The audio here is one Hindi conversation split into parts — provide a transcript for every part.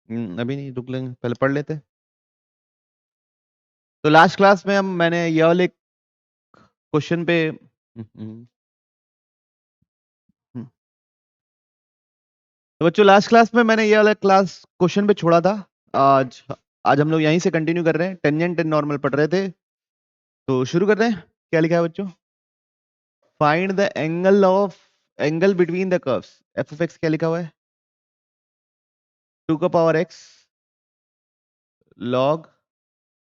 अभी नहीं, रुक लेंगे, पहले पढ़ लेते हैं। तो लास्ट क्लास में मैंने ये वाले क्वेश्चन पे तो बच्चों लास्ट क्लास में मैंने ये वाला क्लास क्वेश्चन पे छोड़ा था। आज आज हम लोग यहीं से कंटिन्यू कर रहे हैं, टेंजेंट एंड नॉर्मल पढ़ रहे थे, तो शुरू कर रहे हैं। क्या लिखा है बच्चों? Find the angle between the curves. F of X क्या लिखा हुआ है? 2 का power X log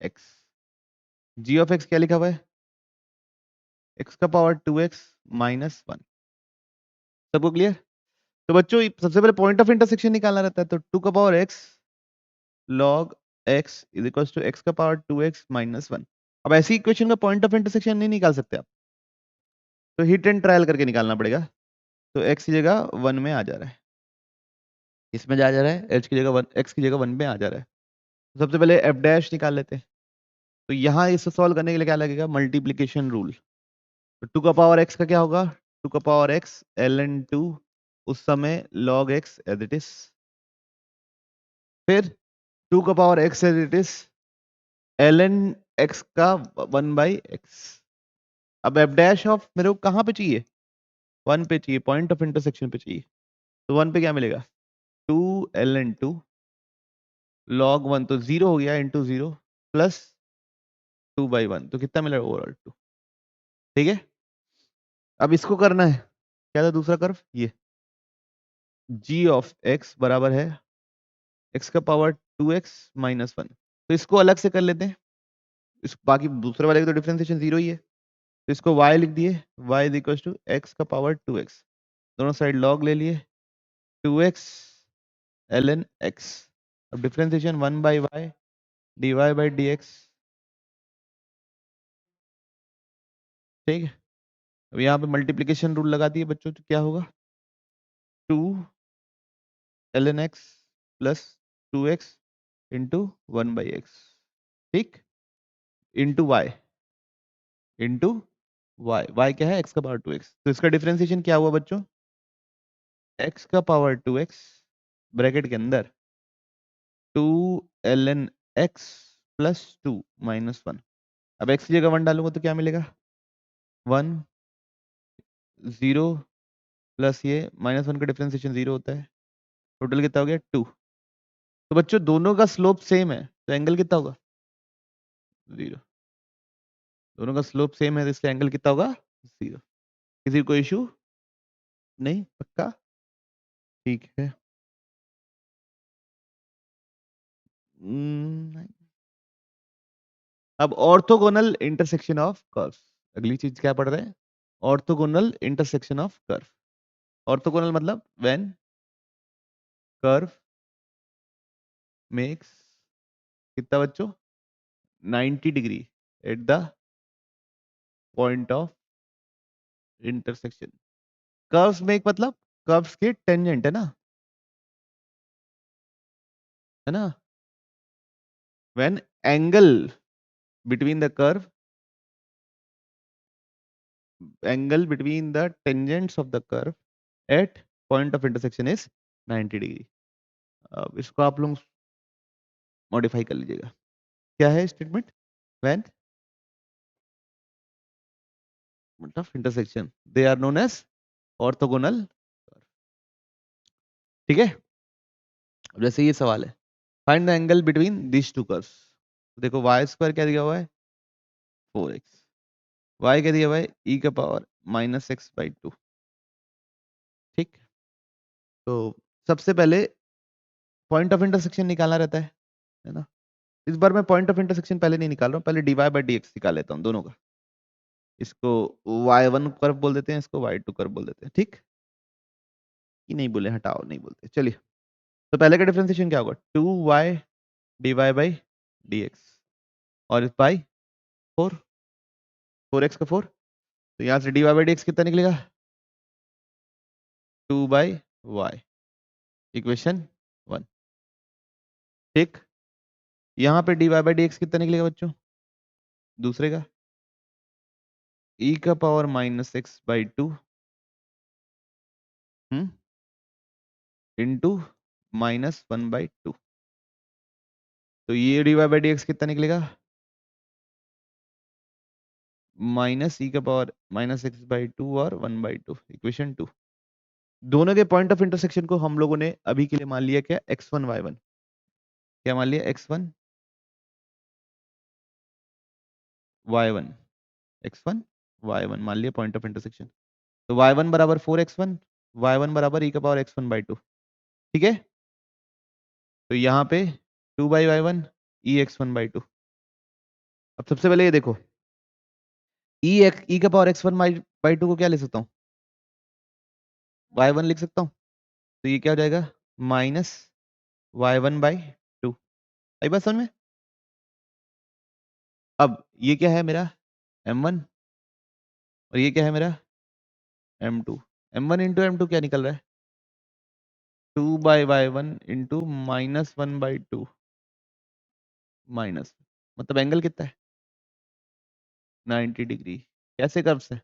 X. G of X क्या लिखा हुआ है? एक्स का पावर 2x माइनस 1। सबको क्लियर? तो बच्चों सबसे पहले पॉइंट ऑफ इंटरसेक्शन निकालना रहता है, तो 2 का power x log x is equal to x का पावर 2x माइनस 1। अब ऐसी इक्वेशन का पॉइंट ऑफ इंटरसेक्शन नहीं निकाल सकते आप, तो हिट एंड ट्रायल करके निकालना पड़ेगा। तो x की जगह 1 में आ जा रहा है, इसमें जा रहा है h की जगह 1, x की जगह 1 में आ जा रहा है। तो सबसे पहले f डैश निकाल लेते हैं। तो यहाँ इसे सॉल्व करने के लिए क्या लगेगा? Multiplication rule. तो 2 का पावर x का क्या होगा? 2 का पावर x ln 2 उस समय log x as it is, फिर 2 का power x as it is ln x का 1 बाई एक्स। अब f डैश ऑफ मेरे को कहाँ पे चाहिए? 1 पे चाहिए, पॉइंट ऑफ इंटरसेक्शन पे चाहिए। तो 1 पे क्या मिलेगा? 2 ln 2 log 1 तो 0 हो गया इंटू 0 प्लस 2 बाई 1, तो कितना मिला ओवरऑल 2। ठीक है, अब इसको करना है। क्या था दूसरा कर्व? ये g ऑफ x बराबर है x का पावर 2x माइनस 1। तो इसको अलग से कर लेते हैं, इस बाकी दूसरे वाले का तो डिफरेंशिएशन 0 ही है, तो इसको y लिख दिए, y is equal to x का पावर 2x, दोनों साइड log ले लिए 2x ln x। अब differentiation 1 by y dy by dx। ठीक है, अब यहाँ पे मल्टीप्लिकेशन रूल लगा दिए बच्चों, तो क्या होगा? 2 ln x plus 2x into 1 by x, ठीक, into y, into y. Y क्या है? x का पावर 2x। तो इसका डिफरेंशिएशन क्या हुआ बच्चों? x का पावर 2x ब्रैकेट के अंदर 2 ln x प्लस 2 माइनस 1। अब x की जगह 1 डालूंगा तो क्या मिलेगा? 1 0 प्लस ये माइनस 1 का डिफरेंशिएशन 0 होता है, टोटल कितना हो गया? 2। तो बच्चों दोनों का स्लोप सेम है, तो एंगल कितना होगा? 0। दोनों का स्लोप सेम है, तो इसका एंगल कितना होगा? 0। किसी को इशू नहीं? पक्का? ठीक है। नहीं। अब ऑर्थोगोनल इंटरसेक्शन ऑफ कर्व्स, अगली चीज क्या पढ़ रहे हैं? Orthogonal intersection of curve. Orthogonal मतलब व्हेन कर्व मेक्स कितना बच्चों? 90 degree at the point of intersection. Curves make मतलब कर्व्स के टेंजेंट है ना, है ना? When angle between the curve, angle between the tangents of the curve at point of intersection is 90 degree. अब इसको आप लोग मॉडिफाई कर लीजिएगा। क्या है statement? When of intersection they are known as orthogonal. ठीक है, अब जैसे ये सवाल है, find the angle between this to curves. देखो वाई स्क्वायर क्या दिया हुआ है? 4x। वाई क्या दिया हुआ है? e का पावर माइनस एक्स बाई 2। ठीक, तो सबसे पहले पॉइंट ऑफ इंटरसेक्शन निकालना रहता है ना? इस बार मैं पॉइंट ऑफ इंटरसेक्शन पहले नहीं निकाल रहा हूँ, पहले dy बाई डी एक्स निकाल लेता हूँ दोनों का। इसको y1 कर्व बोल देते हैं, इसको y2 कर्व बोल देते हैं। ठीक, कि नहीं बोले? हटाओ, नहीं बोलते, चलिए। तो पहले का डिफरेंशिएशन क्या होगा? 2y dy बाई dx और इस बाई 4, 4x का 4, तो यहाँ से dy बाई dx कितना निकलेगा? 2 बाई y, इक्वेशन 1। ठीक, यहाँ पे dy बाई dx कितना निकलेगा बच्चों? दूसरे का e का power minus x by 2 into minus 1 by 2। तो ये dy बाई dx कितना निकलेगा, माइनस ई का power minus x by two और 1/2, इक्वेशन 2। दोनों के पॉइंट ऑफ इंटरसेक्शन को हम लोगों ने अभी के लिए मान लिया क्या, x1 y1। क्या मान लिया, x1 y1, x1 y1 मान लिया पॉइंट ऑफ इंटरसेक्शन। तो y1 बराबर 4x1, y1 बराबर ई का पावर x1/2। ठीक है, तो यहाँ पे 2/y1 ई x1/2। अब सबसे पहले ये देखो, ई का पावर x1/2 को क्या ले सकता हूँ, y1 लिख सकता हूँ। तो ये क्या हो जाएगा, माइनस y1/2। आई बात समझ में। अब ये क्या है मेरा m1 और ये क्या है मेरा m2। m1 इंटू m2 क्या निकल रहा है, 2/y1 इंटू -1/2 माइनस, मतलब एंगल कितना है 90 डिग्री। कैसे कर्व से,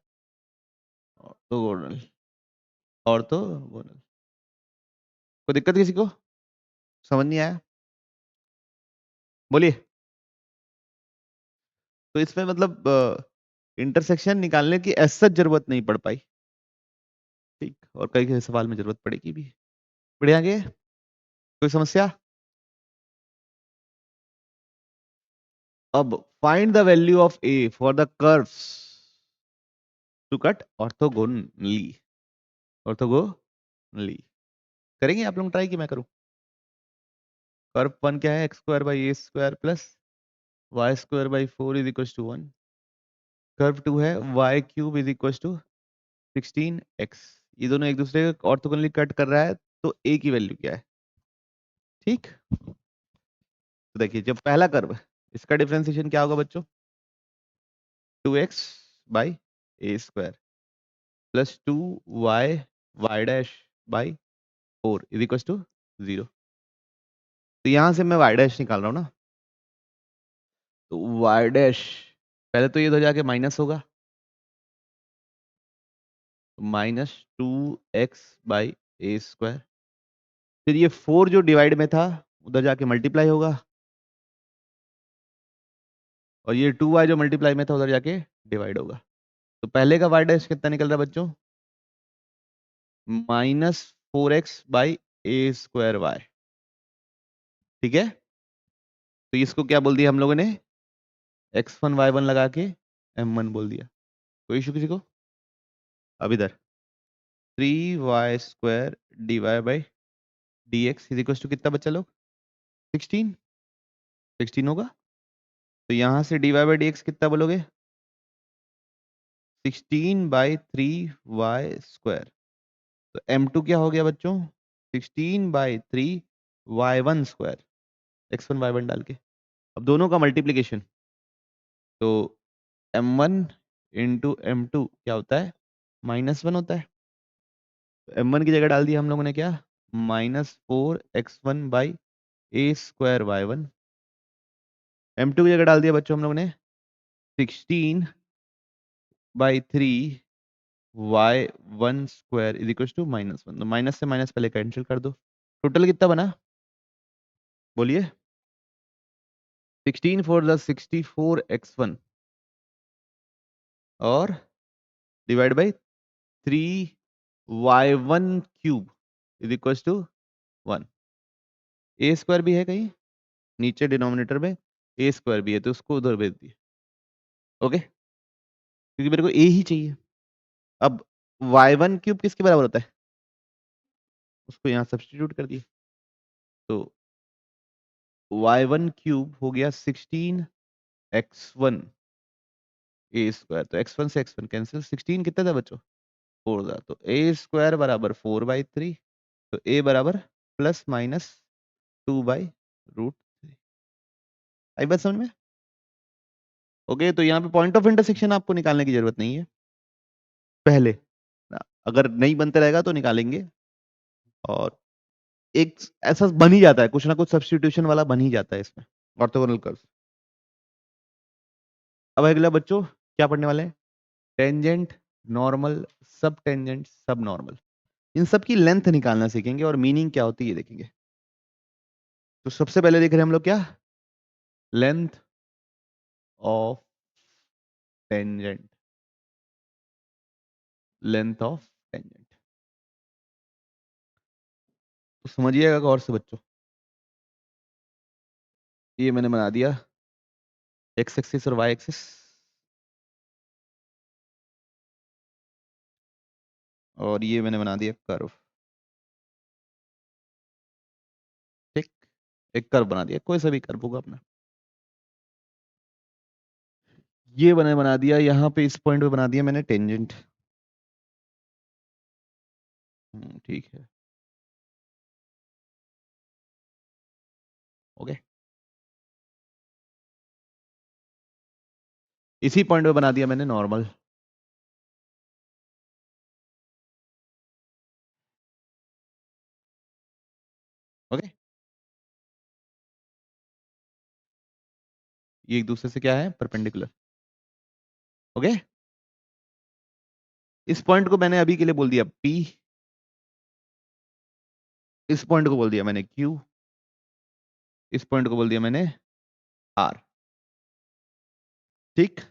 ऑर्थोगोनल, ऑर्थोगोनल। कोई दिक्कत किसी को, समझ नहीं आया, बोलिए। तो इसमें मतलब इंटरसेक्शन निकालने की ऐसा जरूरत नहीं पड़ पाई, ठीक, और कई कई सवाल में जरूरत पड़ेगी भी। बढ़िया, आगे कोई समस्या। अब find the value of a for the curves to cut orthogonally, orthogonally. करेंगे आप लोग ट्राई, कि मैं करूं। कर्व 1 क्या है, x² + a² plus y²/4 is equal to 1। Curve 2 है y³ is equal to 16x। ये दोनों एक दूसरे को ऑर्थोगोनली कट कर रहा है, तो a की वैल्यू क्या है, ठीक। तो देखिए, जब पहला कर्व, इसका डिफरेंशिएशन क्या होगा बच्चों, 2x/a² plus 2y/4 is equal to 0। तो यहां से मैं y' निकाल रहा हूं ना, तो y' पहले तो ये इधर जाके माइनस होगा, -2x/a²। फिर ये 4 जो डिवाइड में था उधर जाके मल्टीप्लाई होगा, और ये 2y जो मल्टीप्लाई में था उधर जाके डिवाइड होगा। तो पहले का y' कितना निकल रहा है बच्चों, -4x/a²y। ठीक है, तो इसको क्या बोल दिया हम लोगों ने, x1 y1 लगा के m1 बोल दिया। कोई इशू किसी को। अब इधर 3y² dy/dx is equal to कितना बच्चा लोग, 16 होगा। तो यहां से dy/dx कितना बोलोगे, 16/3y²। तो m2 क्या हो गया बच्चों, 16/3y1², x1 y1 डाल के। अब दोनों का मल्टीप्लीकेशन, तो m1 इंटू m2 क्या होता है, -1 होता है। तो m1 की जगह डाल दिया हम लोगों ने क्या, -4x1/a² y1। m2 की जगह डाल दिया बच्चों हम लोगों ने 16/3y1² इज इक्वल टू -1। तो माइनस से माइनस पहले कैंसिल कर दो। टोटल कितना बना, बोलिए। 16 4 + 64x1 और divide by 3y1³ is equal to 1। a² भी है कहीं नीचे डिनोमिनेटर में, a² भी है, तो उसको उधर भेज दिए। ओके, क्योंकि मेरे को a ही चाहिए। अब y1³ किसके बराबर होता है, उसको यहाँ सब्स्टिट्यूट कर दिए। तो y1³ हो गया 16x1 a²। तो x1 से x1 कैंसिल, 16 कितना था बच्चों, 4 था। तो a² बराबर 4/3। तो a बराबर ±2/√3। आई बात समझ में। ओके, तो यहाँ पे पॉइंट ऑफ इंटरसेक्शन आपको निकालने की जरूरत नहीं है पहले, अगर नहीं बनते रहेगा तो निकालेंगे। और एक ऐसा बन ही जाता है, कुछ ना कुछ सब्स्टिट्यूशन वाला बन ही जाता है इसमें, ऑर्थोगोनल कर्व। अब अगला बच्चों क्या पढ़ने वाले हैं, टेंजेंट, नॉर्मल, सब टेंजेंट, सब नॉर्मल। इन सब की लेंथ निकालना सीखेंगे और मीनिंग क्या होती है ये देखेंगे। तो सबसे पहले देख रहे हैं हम लोग क्या, length of tangent, length of tangent. तो समझिएगा गौर से बच्चों, ये मैंने बना दिया एक्स एक्सिस और वाई एक्सिस, और ये मैंने बना दिया कर्व। ठीक, एक कर्व बना दिया, कोई सा भी कर्व होगा अपना। ये मैंने बना दिया, यहाँ पे इस पॉइंट पे बना दिया मैंने टेंजेंट। ठीक है, ओके। इसी पॉइंट पे बना दिया मैंने नॉर्मल। ओके, ये एक दूसरे से क्या है, परपेंडिकुलर। ओके, इस पॉइंट को मैंने अभी के लिए बोल दिया P, इस पॉइंट को बोल दिया मैंने Q, इस पॉइंट को बोल दिया मैंने R। ठीक,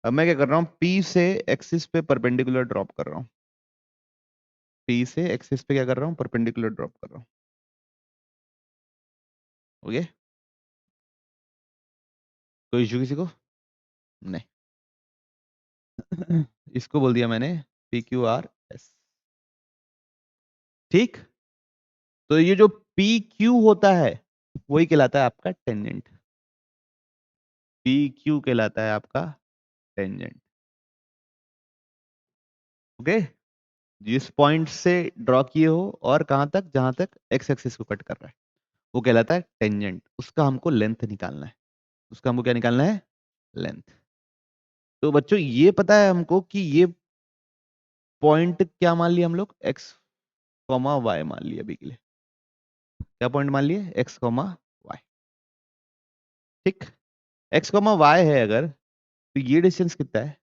अब मैं क्या कर रहा हूं, P से एक्सिस पे परपेंडिकुलर ड्रॉप कर रहा हूं, P से एक्सिस पे क्या कर रहा हूं, परपेंडिकुलर ड्रॉप कर रहा हूं। ओके, कोई इशू किसी को नहीं। इसको बोल दिया मैंने PQRS। ठीक, तो ये जो PQ होता है वही कहलाता है आपका टेंजेंट, PQ कहलाता है आपका टेंजेंट। ओके, जिस पॉइंट से ड्रॉ किए हो और कहां तक, जहां तक एक्स एक्सिस को कट कर रहा है, वो कहलाता है टेंजेंट। उसका हमको लेंथ निकालना है, उसका हमको क्या निकालना है, लेंथ। तो बच्चों ये पता है हमको कि ये पॉइंट क्या मान लिया हम लोग, एक्स कॉमा वाई मान लिया अभी के लिए। क्या पॉइंट मान लिए, एक्स कॉमा वाई। ठीक, एक्स कॉमा वाई है अगर, तो ये डिस्टेंस कितना है,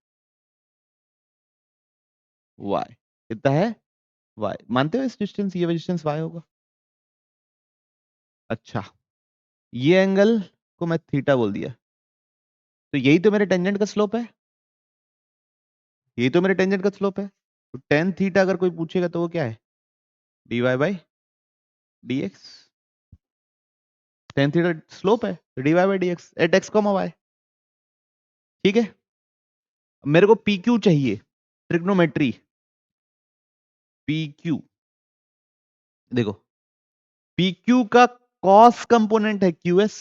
वाई। कितना है, वाई। मानते हो इस डिस्टेंस, ये डिस्टेंस वाई होगा। अच्छा, ये एंगल को मैं थीटा बोल दिया, तो यही तो मेरे टेंजेंट का स्लोप है, यही तो मेरे टेंजेंट का स्लोप है। तो टेन थीटा अगर कोई पूछेगा तो वो क्या है, d y by d x. Tan theta slope है, d y by d x at x comma y. ठीक है, मेरे को पी क्यू चाहिए, ट्रिग्नोमेट्री। पी क्यू, देखो पी क्यू का कॉस कंपोनेंट है क्यू एस,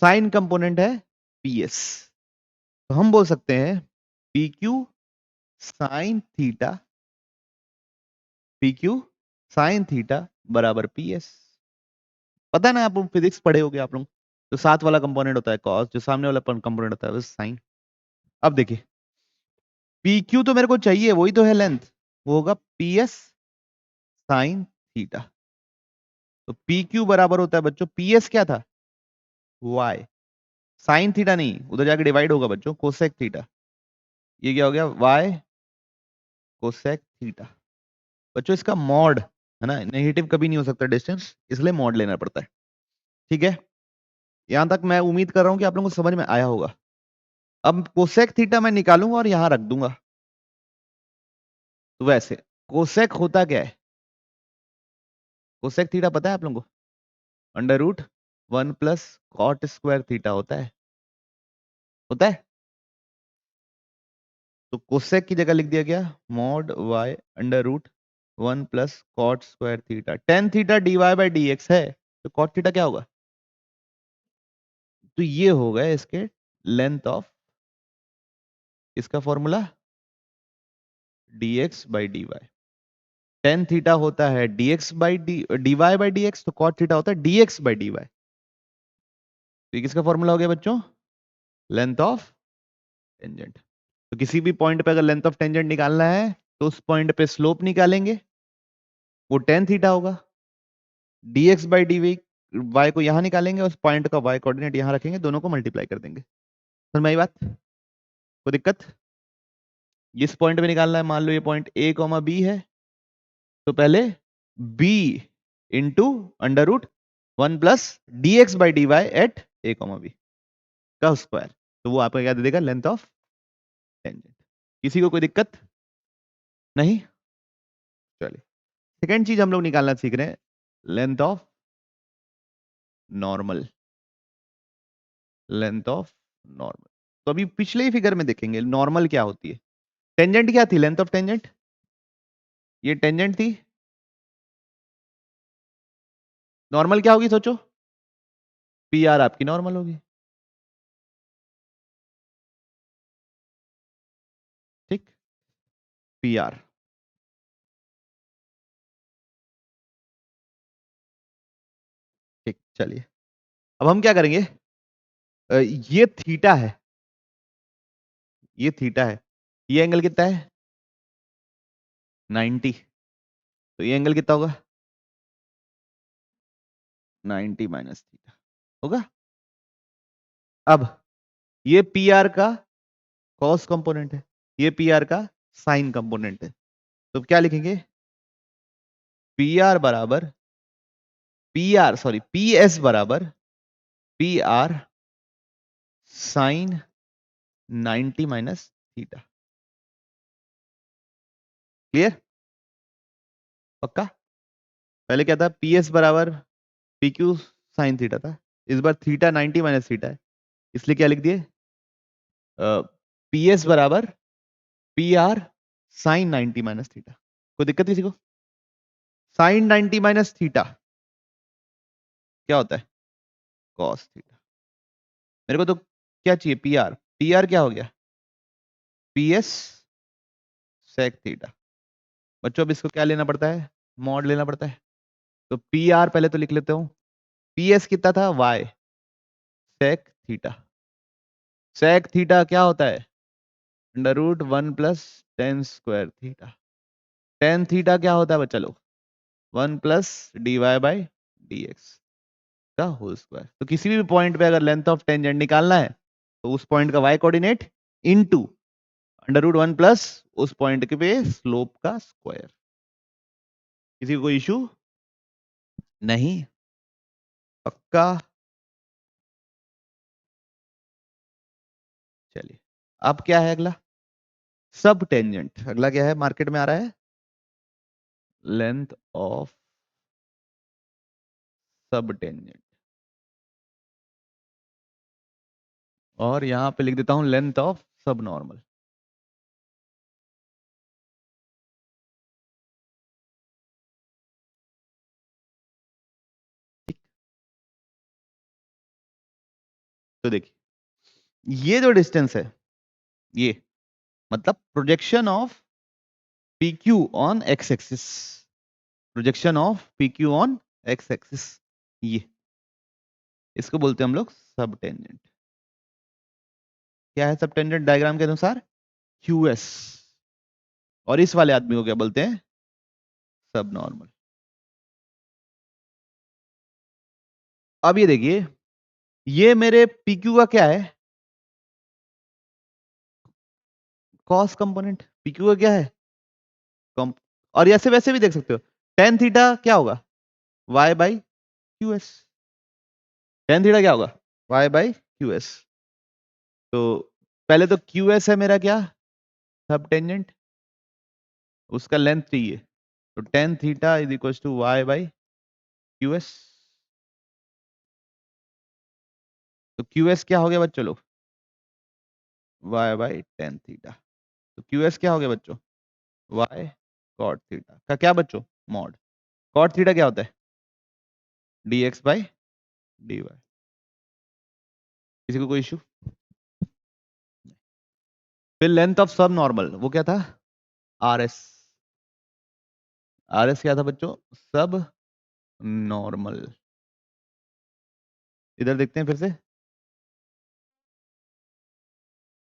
साइन कंपोनेंट है पी एस। तो हम बोल सकते हैं P Q sine theta, P Q sine theta बराबर पी एस। पता है ना, आप फिजिक्स पढ़े होगे आप लोग, जो साथ वाला कंपोनेंट होता है कॉस, जो सामने वाला कंपोनेंट होता है वो साइन। अब देखिए, पी क्यू तो मेरे को चाहिए, वही तो है लेंथ, वो होगा पी एस साइन थीटा। तो पी क्यू बराबर होता है बच्चों, पी एस क्या था, वाई, साइन थीटा नहीं, उधर जाके डिवाइड होगा बच्चों, कोसेक थीटा। ये क्या हो गया, वाई कोसेक थीटा। बच्चों इसका मॉड है ना, नेगेटिव कभी नहीं हो सकता डिस्टेंस, इसलिए मॉड लेना पड़ता है। ठीक है, यहां तक मैं उम्मीद कर रहा हूं कि आप लोगों को समझ में आया होगा। अब कोसेक थीटा मैं निकालूंगा और यहां रख दूंगा। तो वैसे कोसेक होता क्या है, कोसेक थीटा पता है आप लोगों को, under root 1 plus cot square theta होता है, होता है। तो कोसेक की जगह लिख दिया गया mod y under root 1 plus cot square theta. Tan theta d y by d x है, तो कॉट थीटा क्या होगा, तो ये हो गए इसके लेंथ ऑफ, इसका formula d x by d y. Tan theta होता है d x by d y by d x, तो कॉट थीटा होता है d x by d y. तो किसका फॉर्मूला हो गया बच्चों, लेंथ ऑफ टेंजेंट। तो किसी भी पॉइंट पे अगर लेंथ ऑफ टेंजेंट निकालना है तो उस पॉइंट पे स्लोप निकालेंगे, वो टेन थीटा होगा। D x by d y को यहां निकालेंगे, उस पॉइंट का वाई कोऑर्डिनेट यहां रखेंगे, दोनों को मल्टीप्लाई कर देंगे। समझ में आई बात, कोई दिक्कत। इस पॉइंट पे निकालना है, मान लो ये पॉइंट ए कॉमा बी है, तो पहले b into under root 1 plus dx by dy at a comma b का स्क्वायर, तो वो आपको क्या दे देगा, लेंथ ऑफ टेंजेंट। किसी को कोई दिक्कत नहीं? चलिए, सेकेंड चीज हम लोग निकालना सीख रहे हैं, length of normal. Length of normal, तो अभी पिछले ही फिगर में देखेंगे नॉर्मल क्या होती है। टेंजेंट क्या थी, लेंथ ऑफ टेंजेंट, ये टेंजेंट थी। नॉर्मल क्या होगी सोचो, पी आर आपकी नॉर्मल होगी, ठीक, पी आर। ठीक, चलिए अब हम क्या करेंगे, ये थीटा है, ये थीटा है, ये एंगल कितना है 90, तो ये एंगल कितना होगा 90 माइनस थीटा होगा। अब ये पी आर का कॉस कंपोनेंट है, ये पी आर का साइन कंपोनेंट है, तो क्या लिखेंगे, पी आर बराबर पी एस बराबर p r sine 90 minus theta. Clear, पक्का। पहले क्या था, पी एस बराबर पी क्यू साइन थीटा था, इस बार थीटा 90 माइनस थीटा है, इसलिए क्या लिख दिए, पी एस बराबर p r sine 90 minus theta. कोई दिक्कत किसी को, साइन 90 माइनस थीटा क्या होता है, कॉस थीटा। मेरे को तो क्या चाहिए, पी आर क्या हो गया, पी एस सेक थीटा। बच्चों अब इसको क्या लेना पड़ता है, मॉड लेना पड़ता है, तो पी आर पहले तो लिख लेते हूं, पी एस कितना था, y sec theta. Sec theta क्या होता है, under root 1 plus tan square theta. Tan theta क्या होता है बच्चा लोग, 1 plus d y by d x का होल स्क्वायर। तो किसी भी पॉइंट पे अगर लेंथ ऑफ टेंजेंट निकालना है तो उस पॉइंट का y coordinate into under root 1 plus उस पॉइंट के पे स्लोप का स्क्वायर। किसी को कोई इशू नहीं, पक्का। चलिए अब क्या है अगला, सब टेंजेंट। अगला क्या है, मार्केट में आ रहा है लेंथ ऑफ सब टेंजेंट, और यहां पे लिख देता हूं लेंथ ऑफ सब नॉर्मल। ठीक, तो देखिए ये जो डिस्टेंस है, ये मतलब projection of P Q on x axis, projection of P Q on x axis, ये इसको बोलते हैं हम लोग सब टेंजेंट। क्या है सब टेंजेंट डायग्राम के अनुसार, क्यू एस, और इस वाले आदमी को क्या बोलते हैं, सब नॉर्मल। अब ये देखिए, ये मेरे पी क्यू का क्या है, कॉस कंपोनेंट। पी क्यू का क्या है, और ऐसे वैसे भी देख सकते हो, टेन थीटा क्या होगा, y by q s. Tan theta क्या होगा, वाई बाई क्यू एस। तो पहले तो क्यू एस है मेरा क्या, सब टेंजेंट, उसका लेंथ चाहिए, तो tan theta is equal to y by q s. तो क्यू एस क्या हो गया बच्चों लोग, वाई बाई टेन थीटा। तो क्यू एस क्या हो गया बच्चों, वाई कॉट थीटा का क्या बच्चों, मॉड। कॉट थीटा क्या होता है, d x by d y. किसी को कोई इशू, फिर लेंथ ऑफ सब नॉर्मल, वो क्या था, आर एस। आर एस क्या था बच्चों, सब नॉर्मल। इधर देखते हैं फिर से,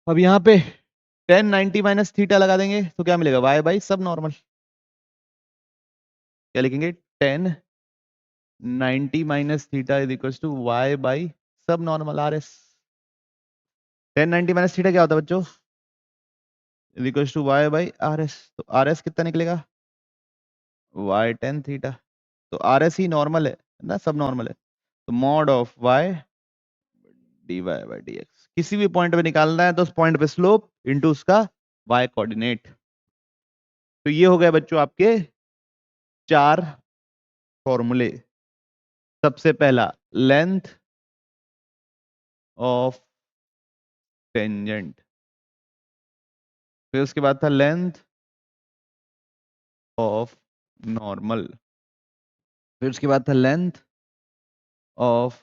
अब यहाँ पे टेन 90 माइनस थीटा लगा देंगे तो क्या मिलेगा, वाई बाई सब नॉर्मल। क्या लिखेंगे, tan 90 minus theta is equal to y by subnormal R S. Tan 90 minus theta क्या होता है बच्चों, is equal to y by R S. तो आर एस कितना निकलेगा, वाई टेन थीटा। तो आर एस ही नॉर्मल है ना, सब नॉर्मल है, तो mod of y dy by dx, किसी भी पॉइंट पे निकालना है तो उस पॉइंट पे स्लोप इनटू उसका y कोऑर्डिनेट। तो ये हो गए बच्चों आपके 4 फॉर्मूले। सबसे पहला लेंथ ऑफ टेंजेंट, फिर उसके बाद था लेंथ ऑफ नॉर्मल, फिर उसके बाद था लेंथ ऑफ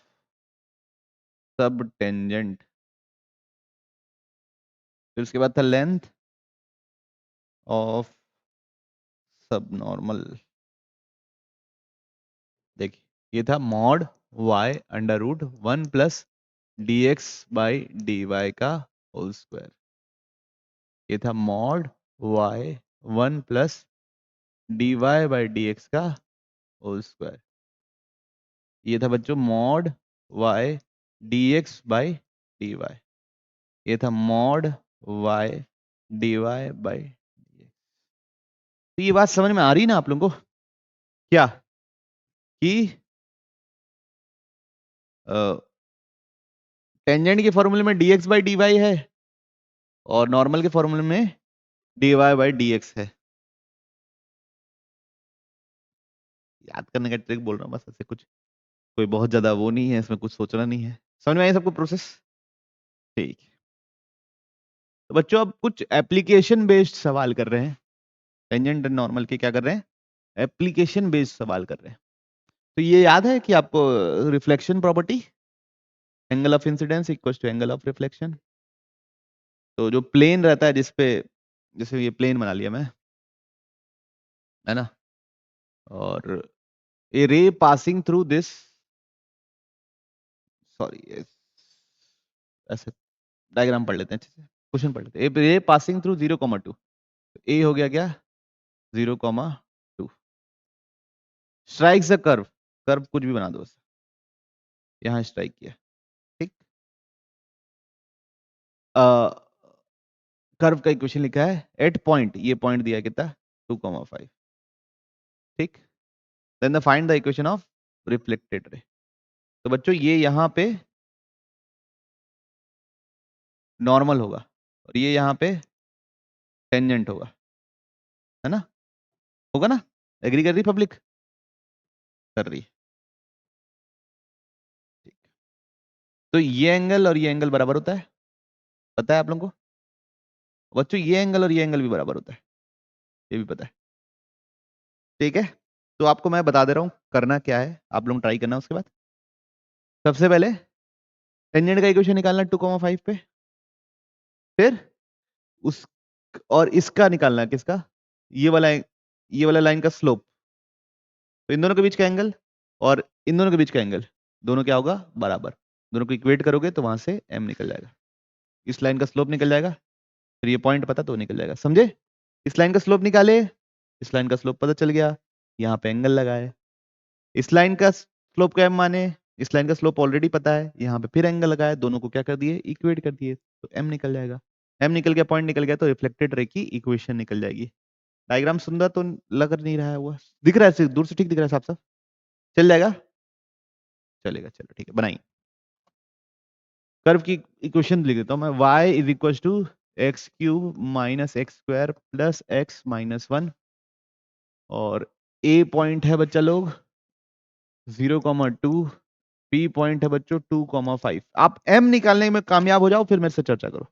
सब टेंजेंट, फिर उसके बाद था लेंथ ऑफ सब नॉर्मल। देखिए ये था mod y under root 1 plus dx by dy का होल स्क्वायर। ये था mod y 1 plus dy by dx का होल स्क्वायर। ये था बच्चों mod y dx by dy। ये था mod y dy by dx। तो ये बात समझ में आ रही ना आप लोगों को क्या, कि टेंजेंट के फॉर्मूले में dx बाई dy है और नॉर्मल के फॉर्मूले में dy बाई dx है। याद करने का ट्रिक बोल रहा हूँ बस, ऐसे कुछ कोई बहुत ज्यादा वो नहीं है इसमें, कुछ सोचना नहीं है। समझ में आई सबको प्रोसेस? ठीक है। तो बच्चों अब कुछ एप्लीकेशन बेस्ड सवाल कर रहे हैं, टेंजेंट एंड नॉर्मल के क्या कर रहे हैं, एप्लीकेशन बेस्ड सवाल कर रहे हैं। तो ये याद है कि आपको reflection property, angle of incidence equals to angle of reflection. तो जो प्लेन रहता है जिसपे, जैसे ये प्लेन बना लिया मैं, है ना, और a ray passing through this, sorry ऐसे डायग्राम पढ़ लेते हैं अच्छे से, क्वेश्चन पढ़ लेते हैं। ए रे पासिंग थ्रू 0,2, ए हो गया क्या 0,2, स्ट्राइक्स द कर्व, कर्व कुछ भी बना दो बस, यहाँ स्ट्राइक किया, ठीक। कर्व का इक्वेशन लिखा है एट पॉइंट, ये पॉइंट दिया है कितना 2,5, ठीक। Then the find the equation of reflected ray. तो बच्चों ये यहाँ पे नॉर्मल होगा और ये यहाँ पे टेंजेंट होगा, है ना, होगा ना, एग्री कर रही पब्लिक, कर रही, ठीक। तो ये एंगल और ये एंगल बराबर होता है, पता है आप लोगों को बच्चों, ये एंगल और ये एंगल भी बराबर होता है, ये भी पता है, ठीक है। तो आपको मैं बता दे रहा हूँ करना क्या है, आप लोग ट्राई करना उसके बाद। सबसे पहले टेंजेंट का इक्वेशन निकालना 2,5 पे, फिर उस और इसका निकालना है, किसका, ये वाला लाइन का स्लोप, तो इन दोनों के बीच का एंगल और इन दोनों के बीच का एंगल, दोनों क्या होगा बराबर, दोनों को इक्वेट करोगे तो वहां से m निकल जाएगा, इस लाइन का स्लोप निकल जाएगा, फिर ये पॉइंट पता तो निकल जाएगा, समझे। इस लाइन का स्लोप निकाले, इस लाइन का स्लोप पता चल गया, यहाँ पे एंगल लगाए, इस लाइन का स्लोप का m माने, इस लाइन का स्लोप ऑलरेडी पता है, यहाँ पे फिर एंगल लगाया, दोनों को क्या कर दिए इक्वेट कर दिए, तो m निकल जाएगा, m निकल गया, पॉइंट निकल गया, तो रिफ्लेक्टेड रे की इक्वेशन निकल जाएगी। डायग्राम सुंदर तो लग नहीं रहा है, वो दिख रहा है दूर से, ठीक दिख रहा है साफ साफ, चल जाएगा, चलेगा, चलो ठीक है बनाइए। कर्व की इक्वेशन लिख देता हूं मैं, y is equal to x cube minus x square plus x minus 1, और a पॉइंट है बच्चा लोग 0,2, b पॉइंट है बच्चों 2,5। आप m निकालने में कामयाब हो जाओ फिर मेरे से चर्चा करो।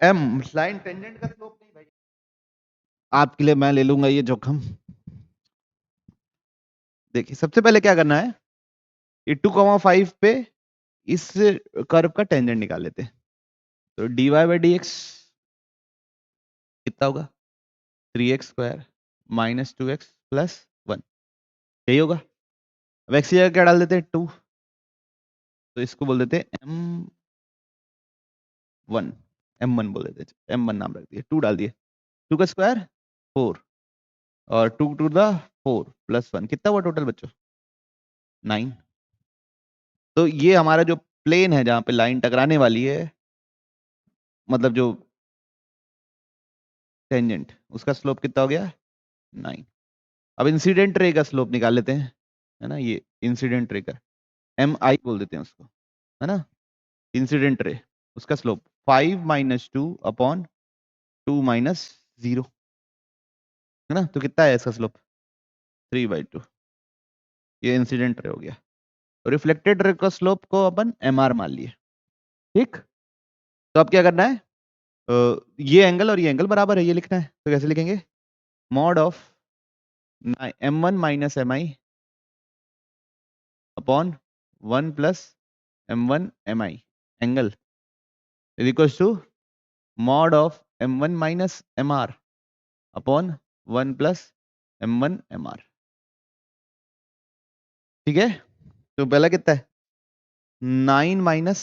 m लाइन टेंजेंट का स्लोप नहीं भाई, आपके लिए मैं ले लूंगा ये जोखम। देखिए सबसे पहले क्या करना है, ये 2,5 पे इस कर्व का टेंजेंट निकाल लेते हैं, तो dy बाई डी एक्स कितना होगा 3x square minus 2x plus 1, यही होगा। अब x की जगह क्या डाल देते हैं 2, तो इसको बोल देते हैं m1, m1 बोल देते हैं, m1 नाम रख दिए, 2 डाल दिए, 2 का स्क्वायर 4 और 2 टू द 4 प्लस 1, कितना हुआ टोटल बच्चों 9। तो ये हमारा जो प्लेन है जहां पे लाइन टकराने वाली है, मतलब जो टेंजेंट, उसका स्लोप कितना हो गया 9। अब इंसिडेंट रे का स्लोप निकाल लेते हैं, है ना, ये इंसिडेंट रे का, MI बोल देते हैं उसको, है ना, इंसिडेंट रे, उसका स्लोप 5 - 2 अपॉन 2 - 0, है ना, तो कितना है इसका स्लोप 3/2, ये इंसिडेंट रे हो गया। रिफ्लेक्टेड रे का स्लोप को अपन MR मान लिए, ठीक। तो अब क्या करना है, ये एंगल और ये एंगल बराबर है, ये लिखना है, तो कैसे लिखेंगे, mod of M1 - MI upon 1 plus M1 MI angle is equal to mod of M1 - MR upon 1 plus M1 MR, ठीक है। तो पहला कितना है, 9 -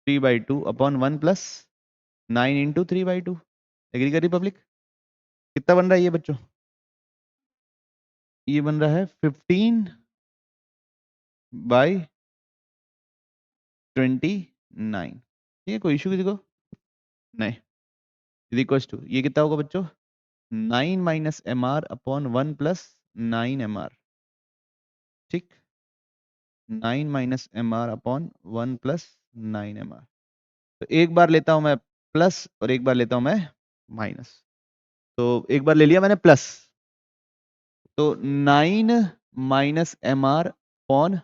3/2 अपॉन 1 प्लस 9 इंटू 3/2, एग्री करी पब्लिक, कितना बन रहा है ये बच्चों, ये बन रहा है 15/29, ये कोई इशू किसी को नहीं, इज इक्वल टू ये कितना होगा बच्चों, 9 - MR अपॉन 1 प्लस 9 MR, ठीक, 9 - MR अपॉन 1 प्लस 9 MR। तो एक बार लेता हूं मैं प्लस और एक बार लेता हूं मैं माइनस, तो एक बार ले लिया मैंने प्लस, तो 9 - MR upon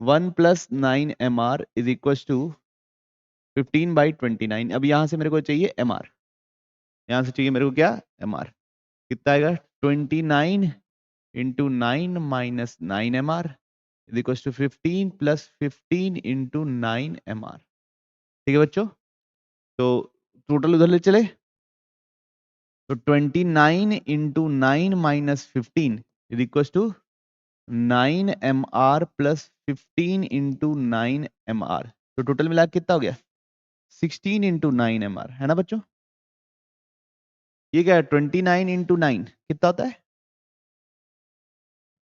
1 plus 9 MR is equal to 15/29। अब यहां से मेरे को चाहिए MR, यहां से चाहिए मेरे को क्या, MR, कितना आएगा 29 into 9 minus 9 MR is equal to 15 plus 15 into 9 MR, ठीक है बच्चों। तो टोटल उधर ले चले, तो 29 into 9 minus 15 is equal to 9 MR plus 15 into 9 MR, तो टोटल मिला के कितना हो गया 16 इंटू 9 MR, है ना बच्चों। ये क्या है 29 इंटू 9 कितना होता है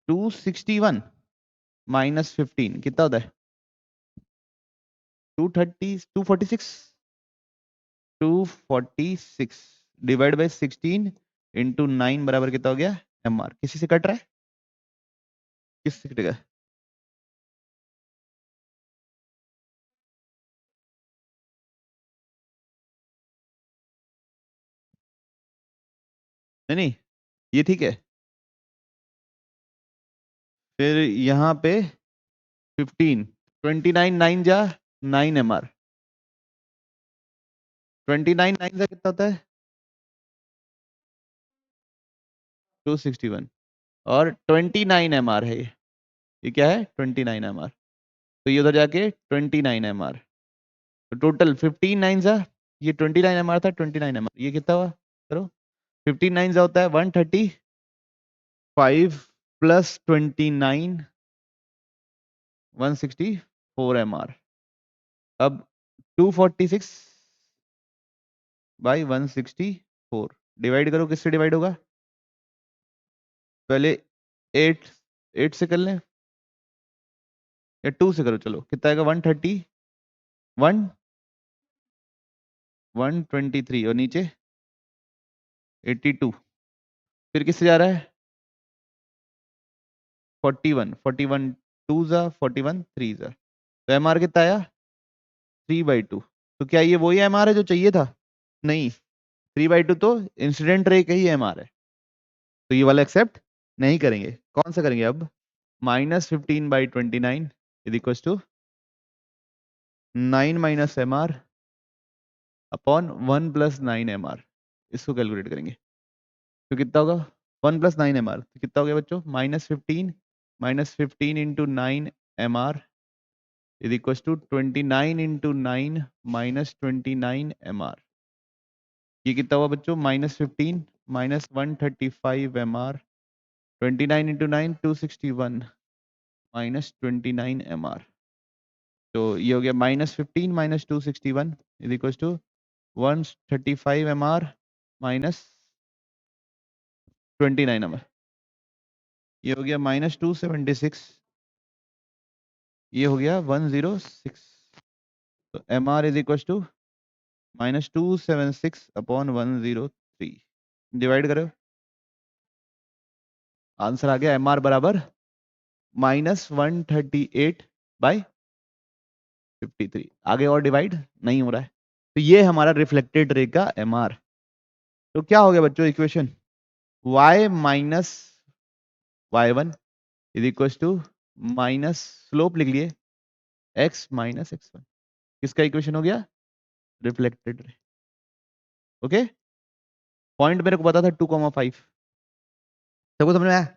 261 माइनस 15 कितना होता है 246 246 डिवाइड बाई 16 इंटू 9 बराबर कितना हो गया MR, किसी से कट रहा है, किससे कटेगा, नहीं नहीं, ये ठीक है, फिर यहाँ पे 15 29 9 जा 9 MR, 29 9 जा कितना होता है 261 और 29 MR है ये क्या है 29 MR, तो ये उधर जाके 29 MR, तो टोटल 15 9 जा, ये 29 MR था 29 MR, ये कितना हुआ करो 15 9 जा होता है 135 प्लस 29 164 MR। अब 246 बाई 164 डिवाइड करो, किससे डिवाइड होगा, पहले 8 8 से कर लें या 2 से करो, चलो कितना आएगा 123 और नीचे 82, फिर किससे जा रहा है 41 2 जा 41 3 जा, तो MR कितना आया 3/2, तो क्या ये वही MR है जो चाहिए था, नहीं 3/2 तो इंसिडेंट रे का ही MR है, तो ये वाला एक्सेप्ट नहीं करेंगे, कौन सा करेंगे अब, -15/29 is equal to 9 minus MR upon 1 plus 9 MR, इसको कैलकुलेट करेंगे, तो कितना होगा 1 प्लस 9 MR, तो कितना हो गया बच्चों -15 into 9 MR is equal to 29 into 9 minus 29 MR, ये कितना हुआ बच्चों -15 minus 135 MR, 29 into 9 261 minus 29 MR, तो ये हो गया -15 minus 261 is equal to 135 MR minus 29 MR, ये हो गया -276, ये हो गया 106, तो MR is equal to -276 upon 103, divide करो, आंसर आ गया MR बराबर -138/53। आगे और डिवाइड नहीं हो रहा है, तो ये हमारा रिफ्लेक्टेड रे का MR। तो क्या हो गया बच्चों equation, y minus y1 is equal to minus slope लिख लिए x माइनस x1। किसका इक्वेशन हो गया, रिफ्लेक्टेड रे। ओके, पॉइंट मेरे को पता था 2,5। सबको समझ में आया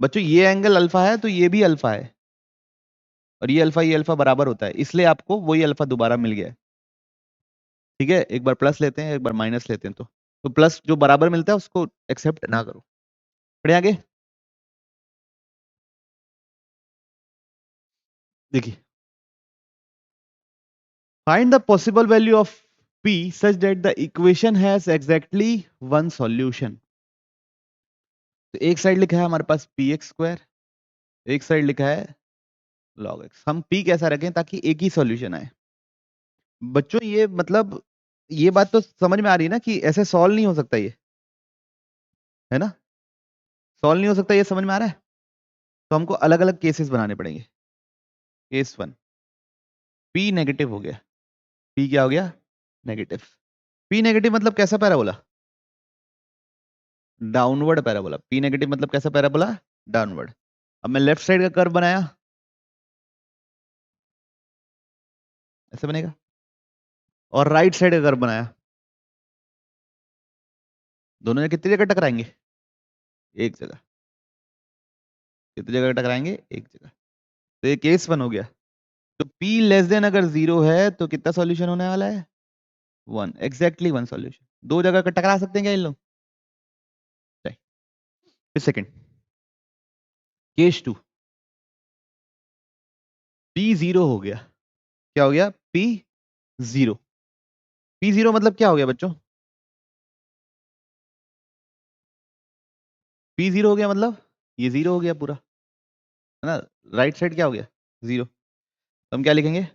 बच्चों, ये एंगल अल्फा है तो ये भी अल्फा है, और ये अल्फा बराबर होता है, इसलिए आपको वही अल्फा दोबारा मिल गया है। ठीक है, एक बार प्लस लेते हैं, एक बार माइनस लेते हैं, तो प्लस जो बराबर मिलता है उसको एक्सेप्ट ना करो। पढ़े आगे, देखिए, find the possible value of p such that the equation has exactly one solution। तो एक साइड लिखा है हमारे पास px स्क्वायर, एक साइड लिखा है log x। हम p कैसा रखें ताकि एक ही सॉल्यूशन आए। बच्चों ये मतलब ये बात तो समझ में आ रही है ना कि ऐसे सॉल्व नहीं हो सकता, ये है ना, सॉल्व नहीं हो सकता, ये समझ में आ रहा है। तो हमको अलग अलग केसेस बनाने पड़ेंगे। केस 1, p नेगेटिव हो गया, p क्या हो गया, नेगेटिव। p नेगेटिव मतलब कैसा parabola, downward parabola. p negative मतलब कैसा पैराबोला, डाउनवर्ड। अब मैं लेफ्ट साइड का कर्व बनाया, ऐसे बनेगा, और राइट साइड का कर्व बनाया, दोनों ने कितनी जगह टकराएंगे, एक जगह। कितनी जगह टकराएंगे, एक जगह। तो ये केस 1 हो गया। तो p लेस देन अगर 0 है तो कितना सॉल्यूशन होने वाला है, 1, एग्जैक्टली 1 सॉल्यूशन। दो जगह का टकरा सकते हैं क्या इन लोग, फिर सेकंड केस 2, p 0 हो गया। क्या हो गया, p 0। p 0 मतलब क्या हो गया बच्चों, p 0 हो गया मतलब ये 0 हो गया पूरा, है ना। राइट साइड क्या हो गया, 0। तो हम क्या लिखेंगे,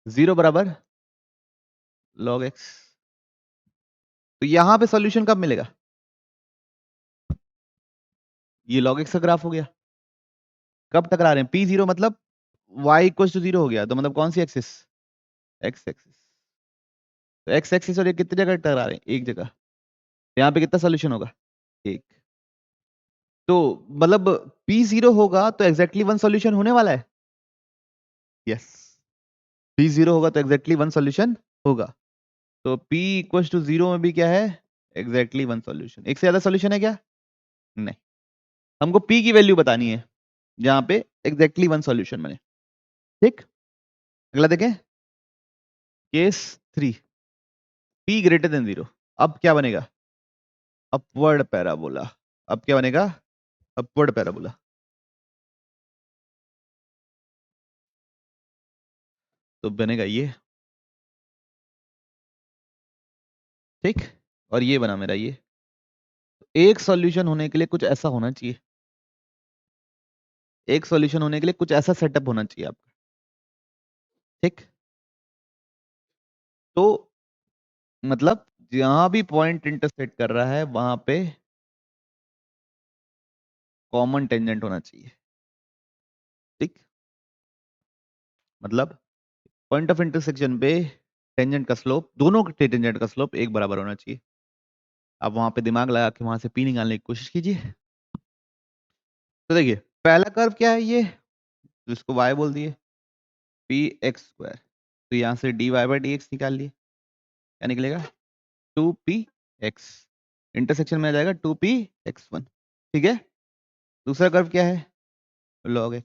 0 बराबर log x। तो यहां पे सॉल्यूशन कब मिलेगा, ये log x का ग्राफ हो गया। कब टकरा रहे हैं, p 0 मतलब y इक्वल टू 0 हो गया, तो मतलब कौन सी एक्सिस, x एक्सिस। तो x एक्सिस और ये कितनी जगह टकरा रहे हैं, एक जगह। यहाँ पे कितना सॉल्यूशन होगा, एक। तो मतलब p 0 होगा तो एग्जैक्टली 1 सॉल्यूशन होने वाला है, यस। p 0 होगा तो एग्जैक्टली 1 सॉल्यूशन होगा। तो p इक्वल टू 0 में भी क्या है, एग्जैक्टली 1 सॉल्यूशन। एक से ज्यादा सॉल्यूशन है क्या, नहीं। हमको p की वैल्यू बतानी है जहां पे एग्जैक्टली 1 सॉल्यूशन बने। ठीक, अगला देखें, केस 3, p ग्रेटर देन 0। अब क्या बनेगा, अपवर्ड पैराबोला। अब क्या बनेगा, अपवर्ड पैराबोला। तो बनेगा ये, ठीक। और ये बना मेरा ये। एक सॉल्यूशन होने के लिए कुछ ऐसा होना चाहिए, एक सॉल्यूशन होने के लिए कुछ ऐसा सेटअप होना चाहिए आपका, ठीक। तो मतलब जहां भी पॉइंट इंटरसेक्ट कर रहा है वहां पे कॉमन टेंजेंट होना चाहिए, ठीक। मतलब पॉइंट ऑफ इंटरसेक्शन पे टेंजेंट का स्लोप, दोनों के टेंजेंट का स्लोप एक बराबर होना चाहिए। अब वहां पे दिमाग लगा के वहां से पी निकालने की कोशिश कीजिए। तो देखिए पहला कर्व क्या है, ये जिसको y बोल दिए, पी एक्स स्क्वायर। तो यहाँ से dy बाई डी एक्स निकाल लिए, क्या निकलेगा, 2p(x) इंटरसेक्शन में आ जाएगा 2p(x1), ठीक है। दूसरा कर्व क्या है, log x,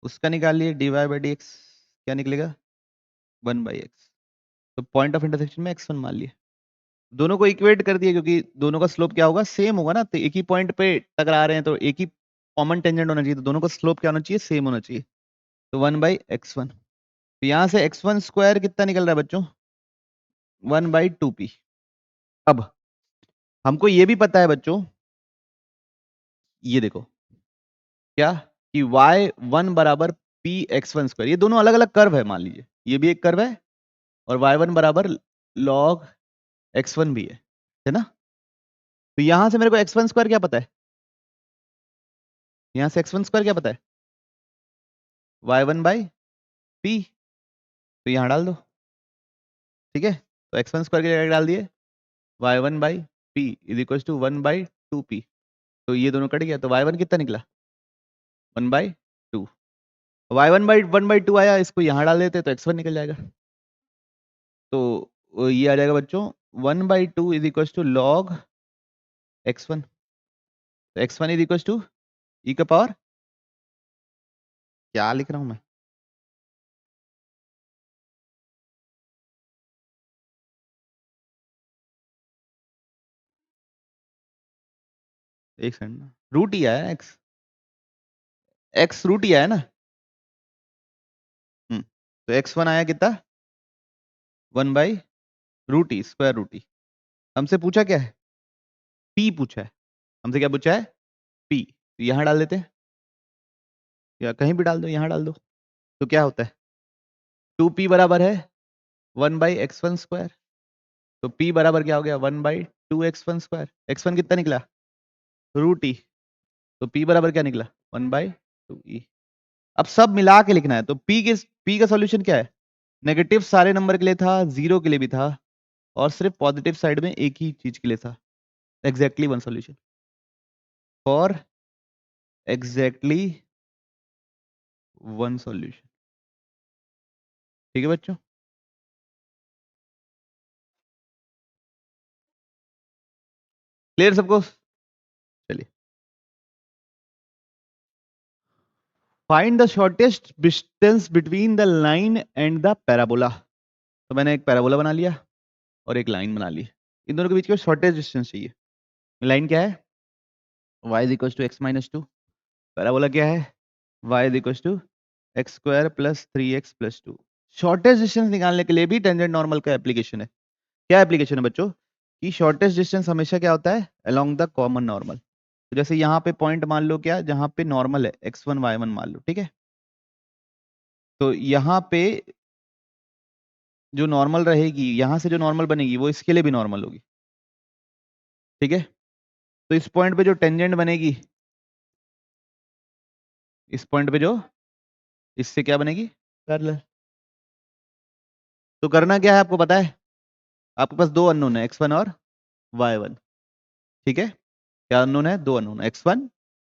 उसका निकाल लिए dy बाई डी एक्स, क्या निकलेगा, 1/x। तो पॉइंट ऑफ इंटरसेक्शन में x1 मान लिए, दोनों को इक्वेट कर दिए क्योंकि दोनों का स्लोप क्या होगा, सेम होगा ना। तो एक ही पॉइंट पे टकरा रहे हैं तो एक ही कॉमन टेंजेंट होना चाहिए, तो दोनों का स्लोप क्या होना चाहिए, सेम होना चाहिए। तो 1/x1। तो यहाँ से x1 स्क्वायर कितना निकल रहा है बच्चों, 1/2p। अब हमको ये भी पता है बच्चों, ये देखो क्या, कि y1 बराबर px1 स्क्वायर। ये दोनों अलग अलग कर्व है, मान लीजिए ये भी एक कर्व है और y1 बराबर log x1 भी है ना। तो यहां से मेरे को x1 स्क्वायर क्या पता है, यहाँ से x1 स्क्वायर क्या पता है, y1 बाई पी, तो यहाँ डाल दो, ठीक है। तो x1 स्क्वायर की जगह डाल दिए y1 by p is equal to 1/2p, तो ये दोनों कट गया, तो y1 कितना निकला 1/2, y1/1/2 आया, इसको यहाँ डाल देते तो x1 निकल जाएगा। तो ये आ जाएगा बच्चों 1/2 is equal to log x1, तो x1 इज इक्वल टू ई का पावर, क्या लिख रहा हूं मैं, एक सेकंड, रूट ही आया x, x रूट ही आया ना। तो x1 आया कितना 1/√e स्क्वायर रूट ई। हमसे पूछा क्या है, p पूछा है, हमसे क्या पूछा है p, तो यहाँ डाल देते हैं या कहीं भी डाल दो, यहाँ डाल दो, तो क्या होता है 2p बराबर है 1/x1 स्क्वायर, तो p बराबर क्या हो गया 1/2x1 स्क्वायर, x1 कितना निकला √e, तो p बराबर क्या निकला 1/2e। अब सब मिला के लिखना है, तो p का सॉल्यूशन क्या है, नेगेटिव सारे नंबर के लिए था, जीरो के लिए भी था, और सिर्फ पॉजिटिव साइड में एक ही चीज के लिए था, exactly one solution for exactly one solution, ठीक है बच्चों। क्लियर सबको, चलिए find the shortest distance between the line and the parabola, तो मैंने एक पैराबोला बना लिया और एक लाइन बना ली, इन दोनों के बीच का शॉर्टेस्ट डिस्टेंस चाहिए। लाइन क्या है y is equal to x minus two, parabola क्या है y is equal to x square plus 3x plus 2। Shortest distance निकालने के लिए भी टेंजेंट नॉर्मल का एप्लीकेशन है। क्या एप्लीकेशन है बच्चों, कि शॉर्टेस्ट डिस्टेंस हमेशा क्या होता है अलोंग द कॉमन नॉर्मल, तो जैसे यहाँ पे पॉइंट मान लो क्या, जहाँ पे नॉर्मल है x1 y1 मान लो, ठीक है, तो यहाँ पे जो नॉर्मल रहेगी, यहाँ से जो नॉर्मल बनेगी वो इसके लिए भी नॉर्मल होगी, ठीक है। तो इस पॉइंट पे जो टेंजेंट बनेगी, इस पॉइंट पे जो इससे क्या बनेगी पैरेलल, तो करना क्या है आपको पता है, आपके पास दो अननोन है x1 और y1, ठीक है, क्या अननोन है, दो अननोन x1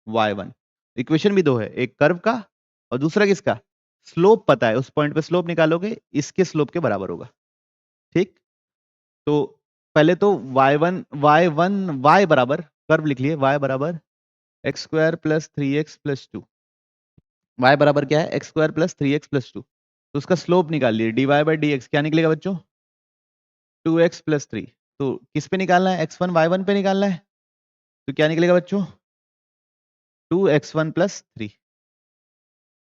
y1, इक्वेशन भी दो है, एक कर्व का और दूसरा किसका, स्लोप पता है, उस पॉइंट पे स्लोप निकालोगे इसके स्लोप के बराबर होगा, ठीक। तो पहले तो y बराबर कर्व लिख लिए, y बराबर x square plus 3x plus 2, y बराबर क्या है x square plus 3x plus 2, तो उसका स्लोप निकाल लिए dy बाई डी एक्स, क्या निकलेगा बच्चों 2x प्लस 3, तो किस पे निकालना है x1 y1 पे निकालना है, तो क्या निकलेगा बच्चों 2x1 प्लस 3,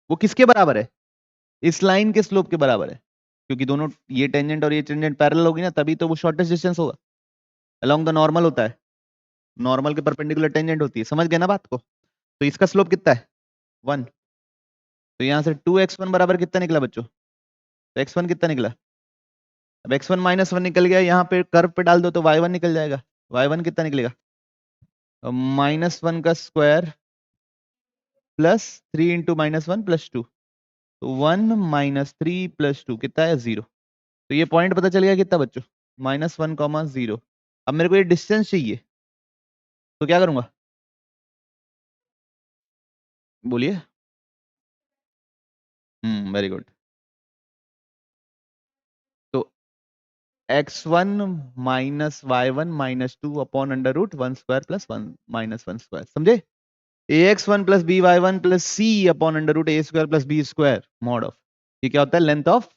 वो किसके बराबर है, इस लाइन के स्लोप के बराबर है, क्योंकि दोनों ये टेंजेंट और ये टेंजेंट पैरेलल होगी ना, तभी तो वो शॉर्टेस्ट डिस्टेंस होगा, अलोंग द नॉर्मल होता है, नॉर्मल के परपेंडिकुलर टेंजेंट होती है, समझ गए ना बात को। तो इसका स्लोप कितना है 1, तो यहाँ से 2x1 बराबर कितना निकला बच्चों, तो x1 कितना निकला, अब x1 माइनस वन निकल गया, यहाँ पे कर्व पे डाल दो तो y1 निकल जाएगा, y1 कितना निकलेगा -1 का स्क्वायर प्लस 3 इंटू -1 प्लस 2, तो 1 -3 प्लस 2 कितना है 0, तो ये पॉइंट पता चल गया कितना बच्चों -1, 0। अब मेरे को ये डिस्टेंस चाहिए, तो क्या करूंगा बोलिए, वेरी गुड, तो x1 minus y1 minus 2 upon under root 1 square plus 1 -1 square, समझे, ax1 plus by1 plus c upon under root a square plus b square mod of, ये क्या होता है length of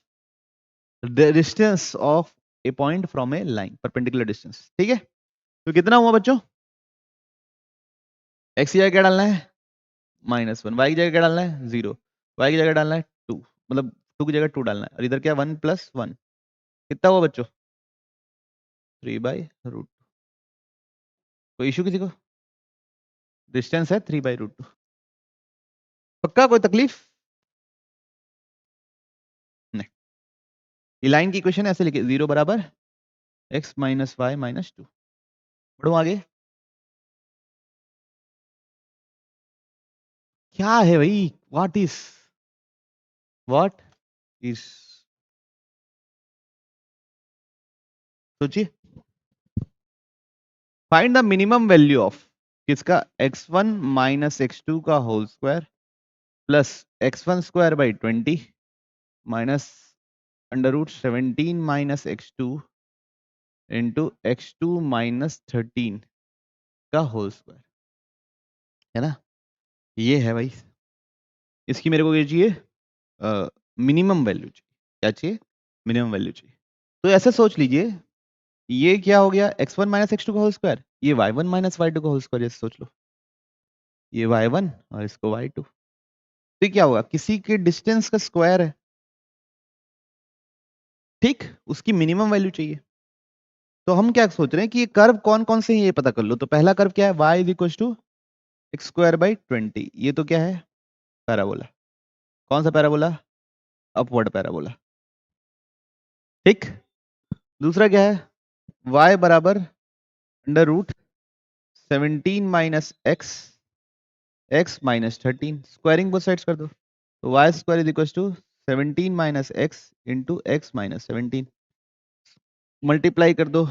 the distance of a point from a line, perpendicular distance, ठीक है। तो कितना हुआ बच्चों, x की जगह क्या डालना है -1, y की जगह क्या डालना है 0, y की जगह डालना है 2, मतलब 2 की जगह 2 डालना है, और इधर क्या 1 + 1, कितना हुआ बच्चों 3/√, कोई इशू किसी को, डिस्टेंस है 3/√2, पक्का कोई तकलीफ नहीं। ये लाइन की इक्वेशन ऐसे लिखे 0 बराबर x माइनस वाई माइनस 2, बढ़ो आगे, क्या है भाई, व्हाट इज सोचिए। Find the minimum value of किसका, x1 माइनस x2 का whole square plus x1 square by 20 minus under root 17 minus x2 into x2 minus 13 का होल स्क्वायर, है ना। ये है भाई, इसकी मेरे को ये चाहिए मिनिमम वैल्यू चाहिए। क्या चाहिए, मिनिमम वैल्यू चाहिए। तो ऐसे सोच लीजिए, ये क्या हो गया, x1 माइनस x2 का होल स्क्वायर, ये y1 माइनस y2 का होल स्क्वायर, जैसे सोच लो ये y1 और इसको y2। तो क्या होगा, किसी के डिस्टेंस का स्क्वायर है, ठीक, उसकी मिनिमम वैल्यू चाहिए। तो हम क्या सोच रहे हैं कि ये कर्व कौन कौन से हैं ये पता कर लो। तो पहला कर्व क्या है, y is equal to x square by 20, ये तो क्या है, पैराबोला। कौन सा पैराबोला, अपवर्ड पैराबोला, ठीक। दूसरा क्या है, y बराबर under root 17 minus x minus 13, squaring both sides कर दो। तो y square is equal to 17 minus x into x minus 17, multiply कर दो।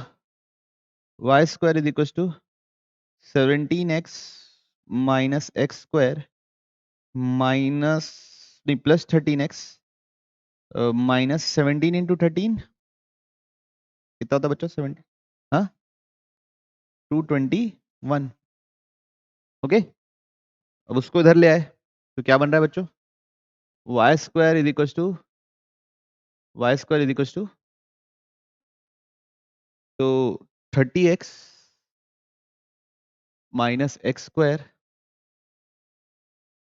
Y square is equal to 17x minus x square minus नहीं प्लस 13x माइनस 17 इंटू 13 कितना होता है बच्चों, 70, हाँ 221। ओके, अब उसको इधर ले आए तो क्या बन रहा है बच्चों, y square is equal to तो 30x minus x square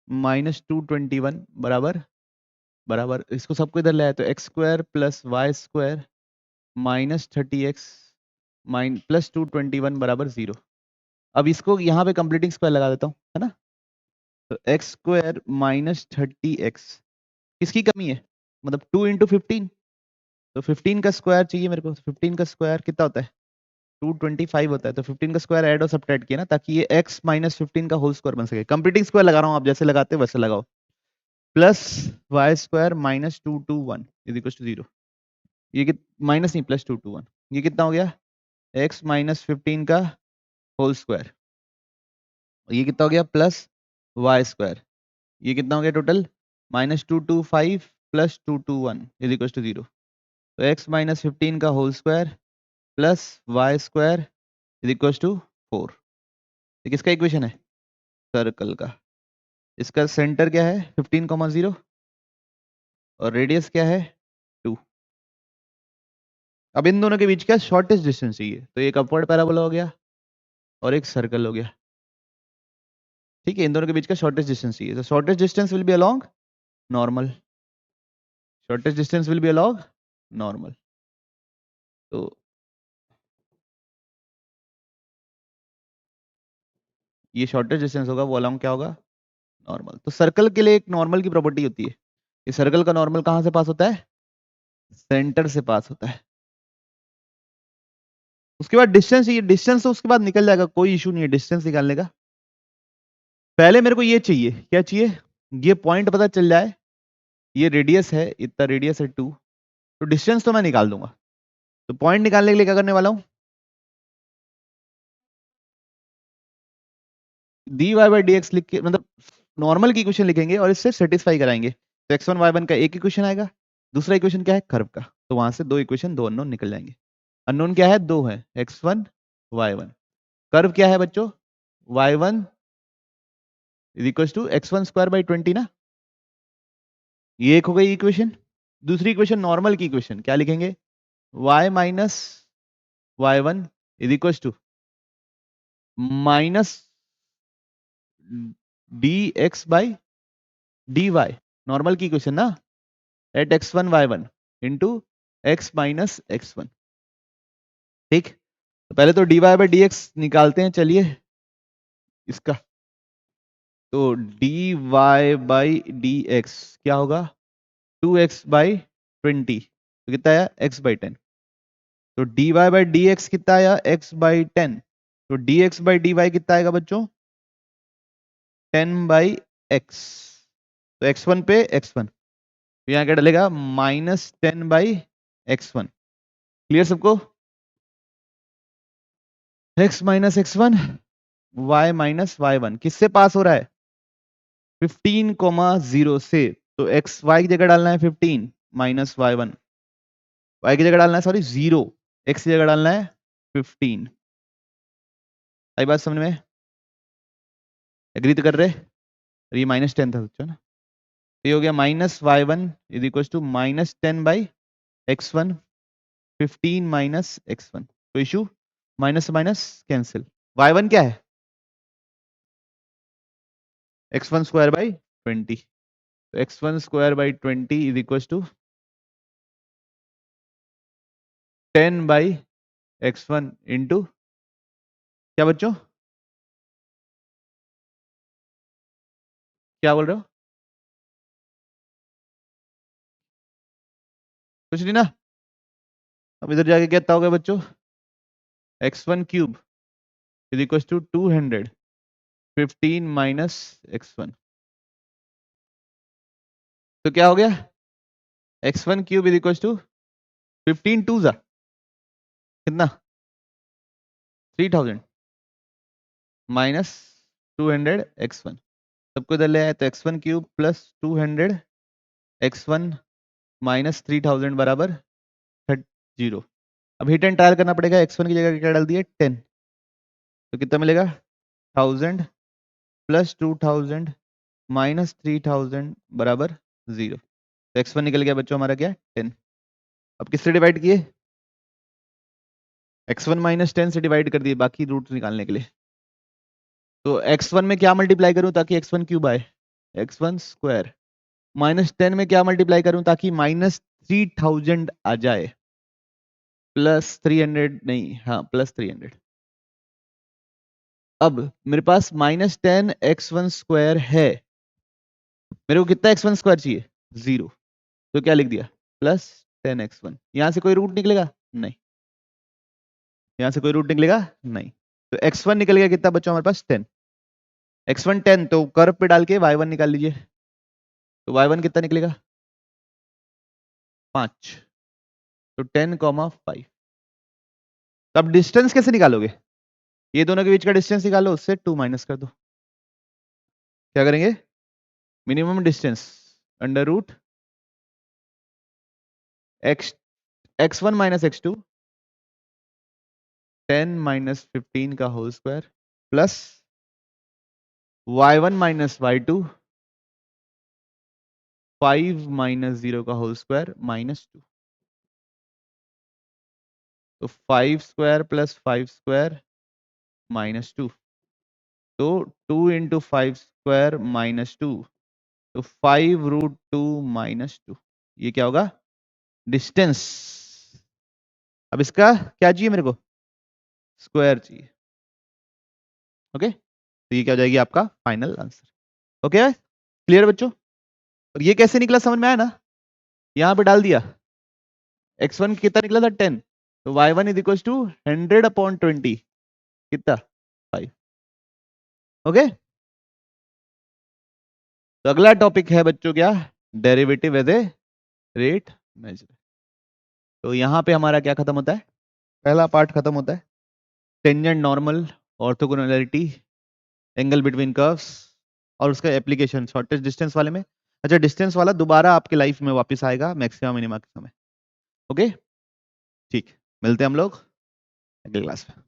minus 221 बराबर बराबर, इसको सबको इधर ले आए तो x square plus y square minus 30x minus plus 221 बराबर 0। अब इसको यहाँ पे कंप्लीटिंग स्क्वायर लगा देता हूँ, है ना। तो एक्स स्क्वायर माइनस 30x किसकी कमी है, मतलब 2 इंटू 15, तो 15 का स्क्वायर चाहिए मेरे को। 15 का स्क्वायर कितना होता है, 225 होता है। तो 15 का स्क्वायर ऐड और सब्ट्रैक्ट किया ना, ताकि ये x माइनस 15 का होल स्क्वायर बन सके। कंप्लीटिंग स्क्वायर लगा रहा हूँ, आप जैसे लगाते हो वैसे लगाओ। Plus y square minus 221 is equal to 0, ये माइनस नहीं प्लस 221, ये कितना हो गया, x माइनस 15 का होल स्क्वायर, ये कितना हो गया प्लस वाई स्क्वायर, ये कितना हो गया total, minus 225 plus 221 is equal to 0। तो x माइनस 15 का whole square plus y square is equal to 4। ये किसका इक्वेशन है, सर्कल का। इसका सेंटर क्या है 15,0 और रेडियस क्या है 2। अब इन दोनों के बीच क्या शॉर्टेस्ट डिस्टेंस चाहिए, तो एक अपवर्ड पैराबोला हो गया और एक सर्कल हो गया, ठीक है। इन दोनों के बीच का शॉर्टेस्ट डिस्टेंस चाहिए, तो shortest distance will be along normal, shortest distance will be along normal. तो ये शॉर्टेस्ट डिस्टेंस होगा, वो अलोंग क्या होगा, नॉर्मल। तो सर्कल के लिए एक नॉर्मल की प्रॉपर्टी होती है, ये सर्कल का नॉर्मल कहाँ से पास होता है, सेंटर से पास होता है। उसके बाद डिस्टेंस चाहिए, डिस्टेंस तो उसके बाद निकल जाएगा, कोई इशू नहीं है डिस्टेंस निकालने का। पहले मेरे को ये चाहिए, क्या चाहिए, ये पॉइंट पता चल जाए, ये रेडियस है, इतना रेडियस है 2, तो डिस्टेंस तो मैं निकाल दूंगा। तो पॉइंट निकालने के लिए क्या करने वाला हूँ, d y by d x लिख के, मतलब नॉर्मल की इक्वेशन लिखेंगे और इससे सेटिस्फाई कराएंगे। तो x1 y1 का एक इक्वेशन आएगा, दूसरा इक्वेशन क्या है कर्व का, तो वहां से दो इक्वेशन, दो अननोन निकल जाएंगे। अननोन क्या है, दो है, x1 y1। कर्व क्या है बच्चों, y1 is equal to x1 square by 20 ना, ये एक हो गई इक्वेशन। दूसरी इक्वेशन नॉर्मल की इक्वेशन क्या लिखेंगे, y minus y1 is equal to minus d x by d y, normal की इक्वेशन ना, at x1 y1 into x minus x1, ठीक। तो पहले तो d y by d x निकालते हैं, चलिए इसका। तो d y by d x क्या होगा, 2x बाई 20, तो कितना आया x बाई 10। तो d y by d x कितना आया x बाई 10, तो d x by d y कितना आएगा बच्चों 10 बाई x, तो x1 पे x1, तो यहाँ क्या डलेगा -10/x1। क्लियर सबको? x minus x1 y minus y1 किससे पास हो रहा है? 15,0 से, तो x y की जगह डालना है 15 माइनस y1, y की जगह डालना है सॉरी 0, x की जगह डालना है 15। आई बात समझ में? एग्री तो कर रहे? ये -10 था बच्चों ना, तो ये हो गया -y1 is equal to -10/x1, 15 minus x1, तो issue minus minus cancel. y1 क्या है? x1 स्क्वायर बाई 20, तो x1 square by 20 is equal to 10/x1 into क्या बच्चों? क्या बोल रहे हो? कुछ नहीं ना? अब इधर जाके क्या होगा बच्चों? x1 cube is equal to 200, 15 minus x1, तो क्या हो गया? x1 cube is equal to 15 टू जा कितना? 3000 माइनस 200 x1, सबको इधर ले आए तो x1 cube plus 200 x1 minus 3000 बराबर 0। अब हिट एंड ट्रायल करना पड़ेगा, x1 की जगह क्या डाल दिए 10, तो कितना मिलेगा 1000 प्लस 2000 माइनस 3000 बराबर 0, तो x1 निकल गया बच्चों हमारा क्या 10। अब किससे डिवाइड किए? x1 माइनस 10 से डिवाइड कर दिए बाकी रूट निकालने के लिए, तो x1 में क्या मल्टीप्लाई करूं ताकि x1 क्यूब आए? x1 स्क्वायर माइनस 10 में क्या मल्टीप्लाई करूं ताकि -3000 आ जाए? प्लस 300 नहीं, हाँ प्लस 300। अब मेरे पास -10 x1 स्क्वायर है, मेरे को कितना x1 स्क्वायर चाहिए? 0, तो क्या लिख दिया प्लस 10 x1। यहां से कोई रूट निकलेगा? नहीं, यहां से कोई रूट निकलेगा नहीं, तो x1 निकल गया कितना बच्चों हमारे पास 10, x1 10, तो कर्व पे डाल के y1 निकाल लीजिए, तो y1 कितना निकलेगा 5, तो 10,5। तो अब डिस्टेंस कैसे निकालोगे? ये दोनों के बीच का डिस्टेंस निकालो, उससे 2 माइनस कर दो। क्या करेंगे? Minimum distance under root x1 minus x2 10 minus 15 का whole square plus y1 minus y2 5 minus 0 का होल स्क्वायर -2, तो 5 स्क्वायर प्लस 5 स्क्वायर -2, तो 2 इंटू 5 स्क्वायर -2, तो 5√2 -2, ये क्या होगा? डिस्टेंस। अब इसका क्या चाहिए मेरे को? स्क्वायर चाहिए। ओके, तो ये क्या हो जाएगी आपका फाइनल आंसर। ओके क्लियर बच्चों? और ये कैसे निकला समझ में आया ना? यहां पे डाल दिया x1 कितना निकला था 10, तो y1 इज इक्वल टू 100/20 कितना 5। ओके, तो अगला टॉपिक है बच्चों क्या? Derivative as a rate measure. तो यहां पे हमारा क्या खत्म होता है? पहला पार्ट खत्म होता है, tangent normal, orthogonality, angle between curves, और उसका एप्लीकेशन शॉर्टेस्ट डिस्टेंस वाले में। अच्छा, डिस्टेंस वाला दोबारा आपके लाइफ में वापस आएगा मैक्सिमम मिनिमा के समय। ओके ठीक, मिलते हैं हम लोग अगले क्लास में।